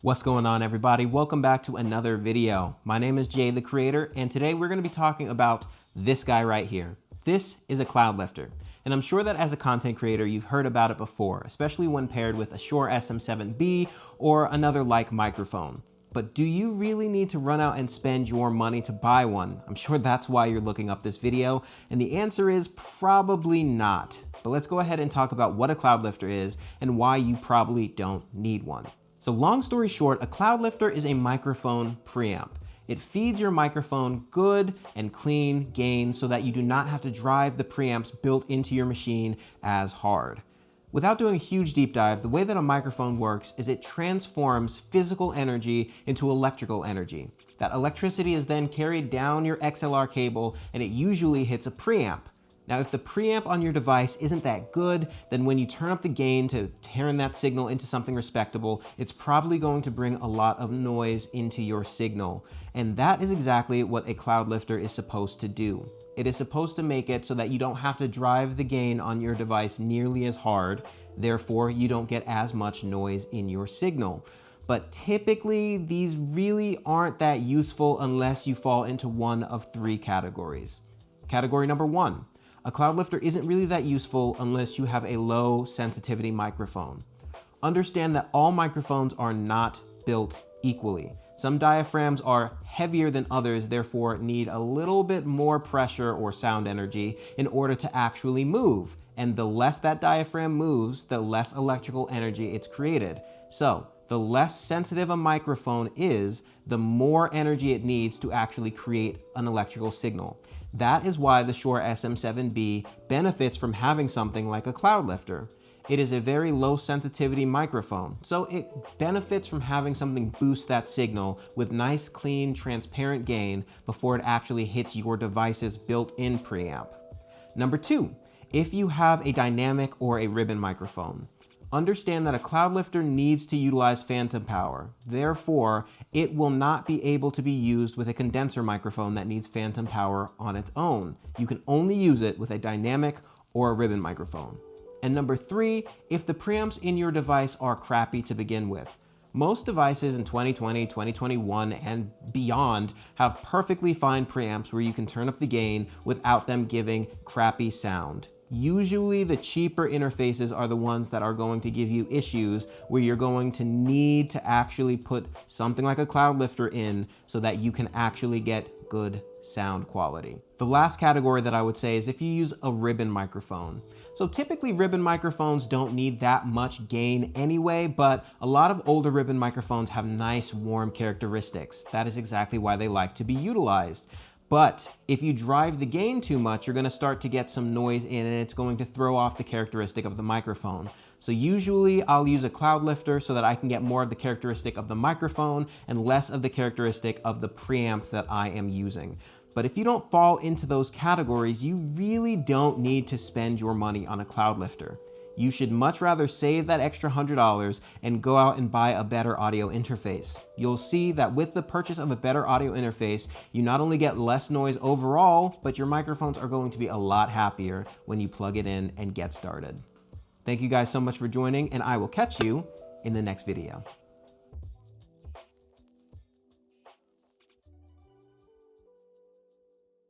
What's going on, everybody? Welcome back to another video. My name is Jay, the creator, and today we're going to be talking about this guy right here. This is a Cloudlifter, and I'm sure that as a content creator, you've heard about it before, especially when paired with a Shure SM7B or another like microphone. But do you really need to run out and spend your money to buy one? I'm sure that's why you're looking up this video, and the answer is probably not. But let's go ahead and talk about what a Cloudlifter is and why you probably don't need one. So long story short, a Cloudlifter is a microphone preamp. It feeds your microphone good and clean gain so that you do not have to drive the preamps built into your machine as hard. Without doing a huge deep dive, the way that a microphone works is it transforms physical energy into electrical energy. That electricity is then carried down your XLR cable and it usually hits a preamp. Now, if the preamp on your device isn't that good, then when you turn up the gain to turn that signal into something respectable, it's probably going to bring a lot of noise into your signal. And that is exactly what a Cloudlifter is supposed to do. It is supposed to make it so that you don't have to drive the gain on your device nearly as hard, therefore you don't get as much noise in your signal. But typically, these really aren't that useful unless you fall into one of three categories. Category number one. A Cloudlifter isn't really that useful unless you have a low sensitivity microphone. Understand that all microphones are not built equally. Some diaphragms are heavier than others, therefore need a little bit more pressure or sound energy in order to actually move. And the less that diaphragm moves, the less electrical energy it's created. So the less sensitive a microphone is, the more energy it needs to actually create an electrical signal. That is why the Shure SM7B benefits from having something like a Cloudlifter. It is a very low sensitivity microphone, so it benefits from having something boost that signal with nice, clean, transparent gain before it actually hits your device's built-in preamp. Number two, if you have a dynamic or a ribbon microphone. Understand that a Cloudlifter needs to utilize phantom power. Therefore, it will not be able to be used with a condenser microphone that needs phantom power on its own. You can only use it with a dynamic or a ribbon microphone. And number three, if the preamps in your device are crappy to begin with. Most devices in 2020, 2021, and beyond have perfectly fine preamps where you can turn up the gain without them giving crappy sound. Usually the cheaper interfaces are the ones that are going to give you issues where you're going to need to actually put something like a Cloudlifter in so that you can actually get good sound quality. The last category that I would say is if you use a ribbon microphone. So typically ribbon microphones don't need that much gain anyway, but a lot of older ribbon microphones have nice warm characteristics. That is exactly why they like to be utilized. But if you drive the gain too much, you're gonna start to get some noise in and it's going to throw off the characteristic of the microphone. So usually I'll use a Cloudlifter so that I can get more of the characteristic of the microphone and less of the characteristic of the preamp that I am using. But if you don't fall into those categories, you really don't need to spend your money on a Cloudlifter. You should much rather save that extra $100 and go out and buy a better audio interface. You'll see that with the purchase of a better audio interface, you not only get less noise overall, but your microphones are going to be a lot happier when you plug it in and get started. Thank you guys so much for joining, and I will catch you in the next video.